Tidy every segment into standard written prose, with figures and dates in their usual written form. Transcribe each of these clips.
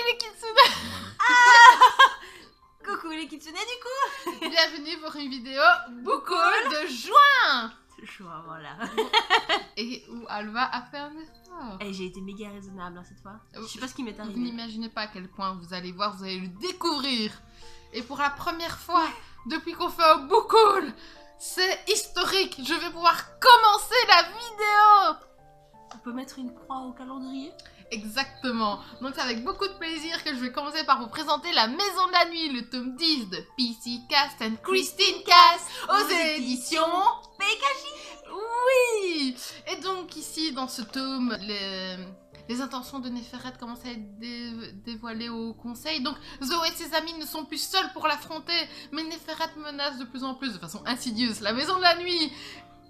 les kitsune. Coucou les kitsune du coup. Bienvenue pour une vidéo Boucool de juin. Je vois, voilà. Et où Alva a fait un effort. Et j'ai été méga raisonnable hein, cette fois. Je sais pas ce qui m'est Vous arrivé. n'imaginez pas à quel point vous allez voir, vous allez le découvrir. Et pour la première fois depuis qu'on fait un Boucool, c'est historique. Je vais pouvoir commencer la vidéo. On peut mettre une croix au calendrier? Exactement. Donc c'est avec beaucoup de plaisir que je vais commencer par vous présenter La Maison de la Nuit, le tome 10 de PC Cast and Christine Cast aux éditions PKJ. Oui. Et donc ici dans ce tome, les intentions de Néphérette commencent à être dévoilées au conseil. Donc Zoé et ses amis ne sont plus seuls pour l'affronter, mais Néphérette menace de plus en plus de façon insidieuse la Maison de la Nuit.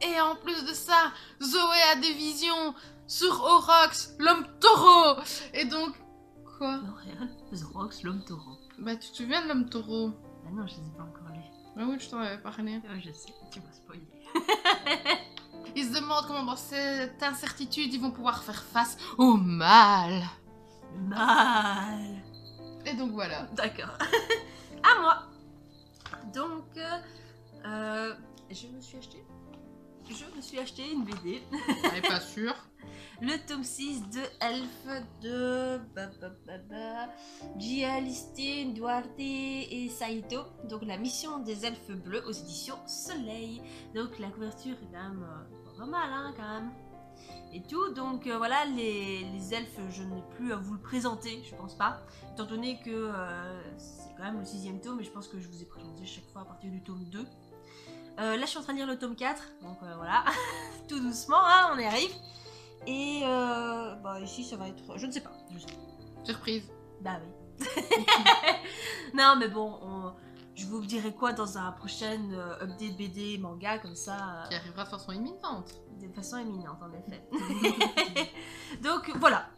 Et en plus de ça, Zoé a des visions sur Orox, l'homme taureau. Et donc... Quoi? Non, rien. Orox, l'homme taureau. Bah tu te souviens de l'homme taureau? Ah non, je les ai pas encore lus. Ah oui, je t'en avais parlé. Ah, je sais, tu m'as spoilé. Ils se demandent comment dans cette incertitude ils vont pouvoir faire face au mal. Mal. Et donc voilà. D'accord. À moi. Donc, je me suis acheté une BD. Elle est pas sûre. Le tome 6 de Elf de Gia Listin, Duarte et Saito. Donc la mission des elfes bleus aux éditions Soleil. Donc la couverture est quand même pas mal hein, quand même. Et tout, donc voilà, les elfes, je n'ai plus à vous le présenter, je pense pas. Étant donné que c'est quand même le 6e tome et je pense que je vous ai présenté chaque fois à partir du tome 2. Là je suis en train de lire le tome 4, donc voilà, tout doucement, hein, on y arrive. Et bah ici ça va être, je ne sais pas, Surprise. Bah oui. Non mais bon, je vous dirai quoi dans un prochain update BD manga comme ça. Qui arrivera de façon imminente. De façon éminente en effet. Donc voilà.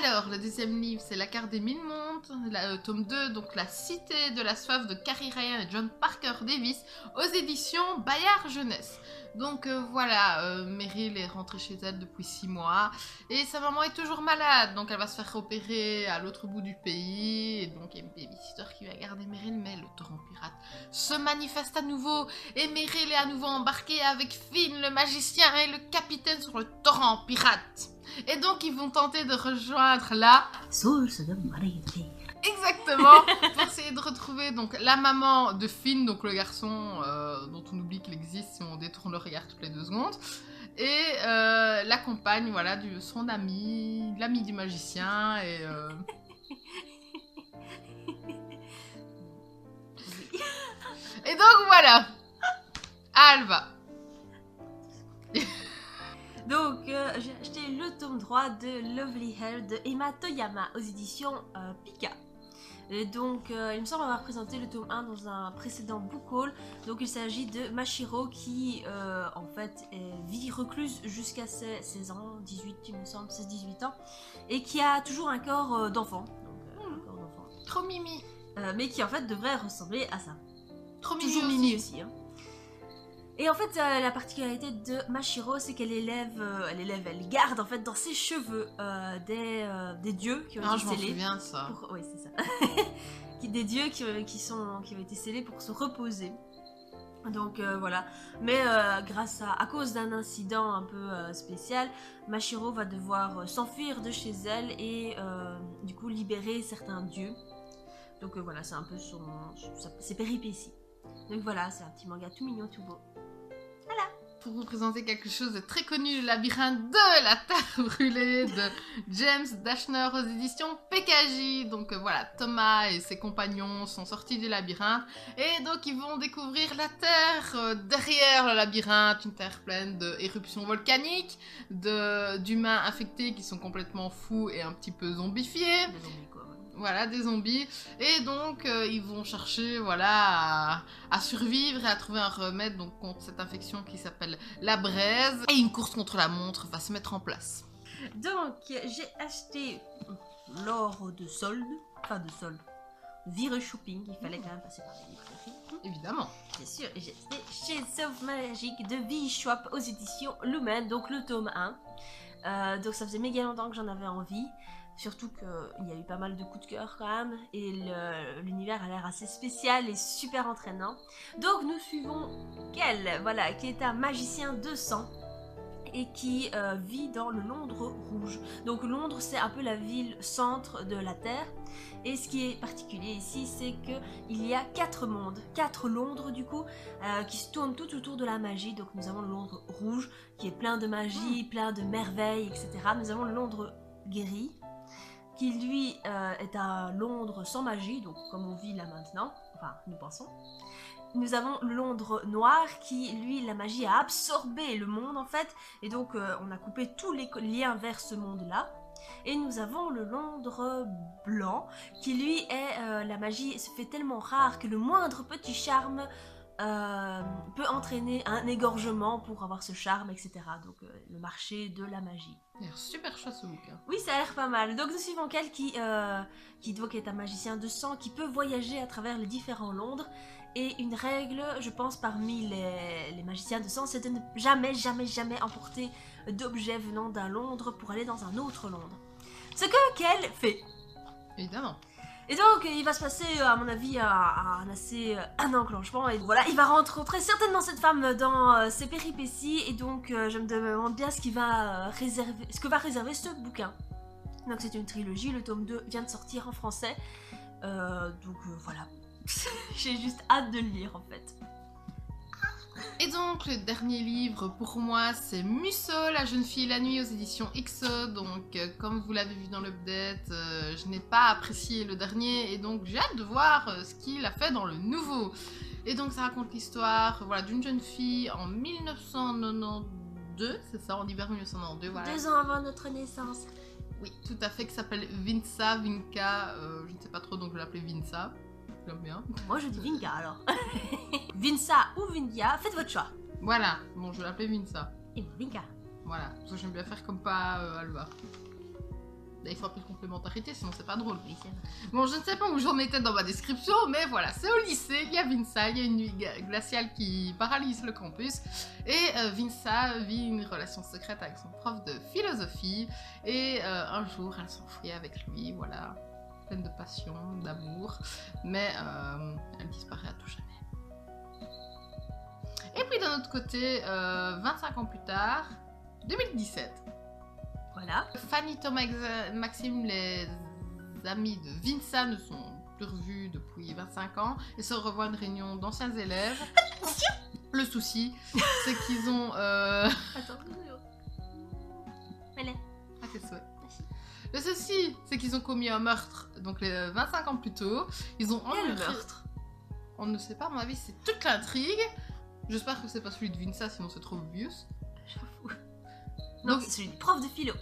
Alors, le deuxième livre, c'est La carte des mille mondes, tome 2, donc La cité de la soif de Carrie Ryan et John Parker Davis, aux éditions Bayard Jeunesse. Donc voilà, Meryl est rentrée chez elle depuis 6 mois, et sa maman est toujours malade, donc elle va se faire opérer à l'autre bout du pays, et donc il y a une babysitter qui va garder Meryl, mais le torrent pirate se manifeste à nouveau, et Meryl est à nouveau embarquée avec Finn, le magicien, et le capitaine sur le torrent pirate. Et donc ils vont tenter de rejoindre la source de Marité. Exactement, pour essayer de retrouver donc la maman de Finn, donc le garçon dont on oublie qu'il existe si on détourne le regard toutes les 2 secondes, et la compagne, voilà, de son ami, l'ami du magicien, et et donc voilà, Alva. Donc, j'ai acheté le tome 3 de Lovely Hair de Emma Toyama aux éditions Pika. Et donc, il me semble avoir présenté le tome 1 dans un précédent book haul. Donc, il s'agit de Mashiro qui, en fait, vit recluse jusqu'à ses 16 ans, 18, il me semble, 16-18 ans, et qui a toujours un corps d'enfant. Donc, un corps d'enfant. Trop mimi. Mais qui, en fait, devrait ressembler à ça. Trop mimi Toujours aussi. mimi aussi, hein. Et en fait, la particularité de Mashiro, c'est qu'elle elle garde en fait dans ses cheveux des dieux qui ont été Je m'en scellés. souviens de ça. Oui, c'est ça. Des dieux qui ont été scellés pour se reposer. Donc voilà. Mais à cause d'un incident un peu spécial, Mashiro va devoir s'enfuir de chez elle et du coup libérer certains dieux. Donc voilà, c'est un peu ses péripéties. Donc voilà, c'est un petit manga tout mignon, tout beau. Pour vous présenter quelque chose de très connu, le labyrinthe de la Terre brûlée de James Dashner aux éditions PKJ. Donc voilà, Thomas et ses compagnons sont sortis du labyrinthe et donc ils vont découvrir la Terre derrière le labyrinthe, une Terre pleine d'éruptions volcaniques, d'humains infectés qui sont complètement fous et un petit peu zombifiés. Des zombies, quoi. Voilà, des zombies. Et donc, ils vont chercher, voilà, à survivre et à trouver un remède donc, contre cette infection qui s'appelle la braise. Et une course contre la montre va se mettre en place. Donc, j'ai acheté lors de solde, enfin de solde, virus shopping, il fallait quand même passer par les livres. Évidemment. C'est sûr, j'ai acheté Shades of Magic de V-Shop aux éditions Lumen, donc le tome 1. Donc ça faisait méga longtemps que j'en avais envie. Surtout qu'il y a eu pas mal de coups de cœur quand même, et l'univers a l'air assez spécial et super entraînant. Donc nous suivons Kel, voilà, qui est un magicien de sang et qui vit dans le Londres rouge. Donc Londres, c'est un peu la ville centre de la Terre. Et ce qui est particulier ici, c'est qu'il y a 4 mondes, 4 Londres du coup, qui se tournent tout autour de la magie. Donc nous avons le Londres rouge, qui est plein de magie, plein de merveilles, etc. Nous avons le Londres gris, qui lui est un Londres sans magie, donc comme on vit là maintenant, enfin nous pensons. Nous avons le Londres noir qui, lui, la magie a absorbé le monde en fait, et donc on a coupé tous les liens vers ce monde-là. Et nous avons le Londres blanc qui, lui, est la magie se fait tellement rare que le moindre petit charme peut entraîner un égorgement pour avoir ce charme, etc. Donc le marché de la magie. Il a l'air super chouette ce bouquin. Oui, ça a l'air pas mal. Donc nous suivons Kel qui donc est un magicien de sang qui peut voyager à travers les différents Londres. Et une règle, je pense, parmi les magiciens de sang, c'est de ne jamais, jamais, jamais emporter d'objets venant d'un Londres pour aller dans un autre Londres. Ce que Kel fait. Évidemment. Et donc, il va se passer, à mon avis, un enclenchement. Et voilà, il va rencontrer certainement cette femme dans ses péripéties. Et donc, je me demande bien ce que va réserver ce bouquin. Donc, c'est une trilogie. Le tome 2 vient de sortir en français. Voilà. J'ai juste hâte de le lire, en fait. Et donc, le dernier livre pour moi, c'est Musso, la jeune fille et la nuit aux éditions XO. Donc, comme vous l'avez vu dans l'update, je n'ai pas apprécié le dernier et donc j'ai hâte de voir ce qu'il a fait dans le nouveau. Et donc, ça raconte l'histoire voilà, d'une jeune fille en 1992, c'est ça, en hiver 1992, voilà. 2 ans avant notre naissance. Oui, tout à fait, qui s'appelle Vinca, je ne sais pas trop, donc je vais l'appeler Vinca. J'aime bien. Moi je dis Vinca alors. Vinca ou Vindia, faites votre choix. Voilà, bon je vais l'appeler Vinca. Et moi Vinca. Voilà, parce que j'aime bien faire comme pas Alva. Là, il faut un peu de complémentarité, sinon c'est pas drôle. Oui, c'est vrai. Bon, je ne sais pas où j'en étais dans ma description, mais voilà, c'est au lycée, il y a Vinca, il y a une nuit glaciale qui paralyse le campus, et Vinca vit une relation secrète avec son prof de philosophie, et un jour elle s'enfuit avec lui, voilà. Pleine de passion, d'amour, mais elle disparaît à tout jamais. Et puis d'un autre côté, 25 ans plus tard, 2017. Voilà. Fanny, Thomas et Maxime, les amis de Vinca, ne sont plus revus depuis 25 ans et se revoient à une réunion d'anciens élèves. Le souci, c'est qu'ils ont... Attends, Allez. Ah, tes souhaits. Le souci, c'est qu'ils ont commis un meurtre, donc 25 ans plus tôt. Ils ont Quel meurtre? On ne sait pas, à mon avis, c'est toute l'intrigue. J'espère que c'est pas celui de Vinca, sinon c'est trop obvious. J'avoue. Donc c'est celui du prof de philo.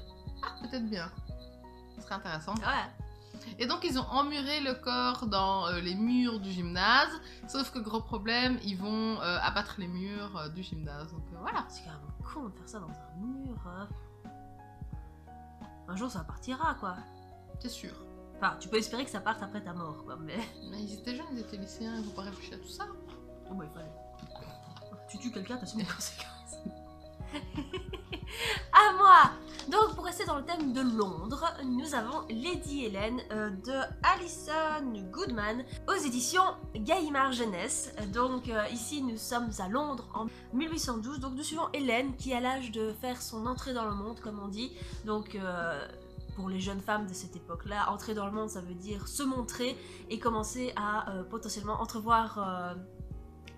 Ah, peut-être bien. Ce serait intéressant. Ouais. Et donc ils ont emmuré le corps dans les murs du gymnase. Sauf que gros problème, ils vont abattre les murs du gymnase. Donc voilà. C'est quand même con de faire ça dans un mur. Un jour ça partira quoi. C'est sûr. Enfin, tu peux espérer que ça parte après ta mort quoi, mais... Mais ils étaient jeunes, ils étaient lycéens, ils vont pas réfléchir à tout ça. Oh bah il fallait. Tu tues quelqu'un, t'as des conséquences. À moi. Donc pour rester dans le thème de Londres, nous avons Lady Hélène de Alison Goodman aux éditions Gallimard Jeunesse. Donc ici nous sommes à Londres en 1812. Donc nous suivons Hélène qui a l'âge de faire son entrée dans le monde comme on dit. Donc pour les jeunes femmes de cette époque-là, entrer dans le monde ça veut dire se montrer et commencer à potentiellement entrevoir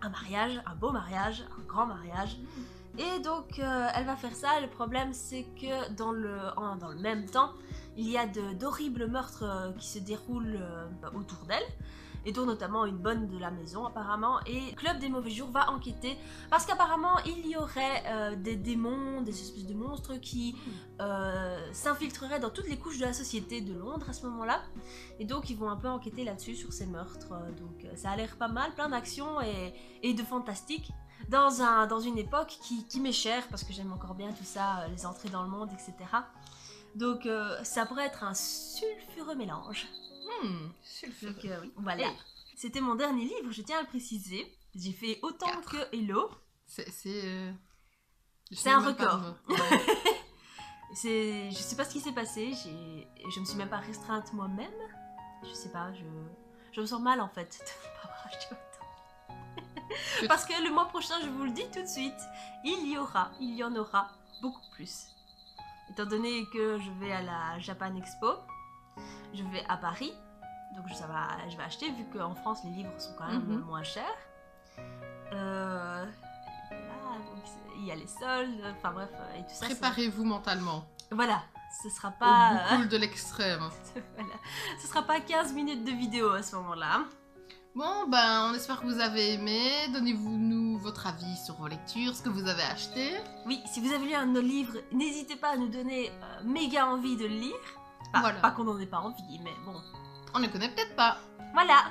un mariage, un beau mariage, un grand mariage. Et donc elle va faire ça. Le problème c'est que dans le même temps il y a d'horribles meurtres qui se déroulent autour d'elle, et dont notamment une bonne de la maison apparemment, et le Club des Mauvais Jours va enquêter parce qu'apparemment il y aurait des démons, des espèces de monstres qui s'infiltreraient dans toutes les couches de la société de Londres à ce moment-là, et donc ils vont un peu enquêter là-dessus sur ces meurtres. Donc ça a l'air pas mal, plein d'action et de fantastique. Dans une époque qui m'est chère, parce que j'aime encore bien tout ça, les entrées dans le monde, etc. Donc ça pourrait être un sulfureux mélange. Sulfureux. Donc oui, voilà. C'était mon dernier livre, je tiens à le préciser. J'ai fait autant 4. que Hello. C'est un record. Je sais pas ce qui s'est passé, je me suis même pas restreinte moi-même. Je sais pas, je me sens mal en fait de pas avoir acheté autant. Parce que le mois prochain, je vous le dis tout de suite, il y en aura beaucoup plus. Étant donné que je vais à la Japan Expo, je vais à Paris, donc je vais acheter vu qu'en France les livres sont quand même moins chers. Voilà, donc il y a les soldes, enfin bref, et tout ça. Préparez-vous mentalement. Voilà, ce sera pas... Au bout cool de l'extrême. Voilà. Ce sera pas 15 minutes de vidéo à ce moment-là. Bon, ben, on espère que vous avez aimé. Donnez-vous votre avis sur vos lectures, ce que vous avez acheté. Oui, si vous avez lu un de nos livres, n'hésitez pas à nous donner méga envie de le lire. Enfin, Voilà. Pas qu'on n'en ait pas envie, mais bon. On ne connaît peut-être pas. Voilà.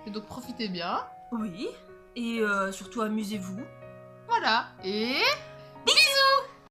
Et donc profitez bien. Oui, et surtout amusez-vous. Voilà. Et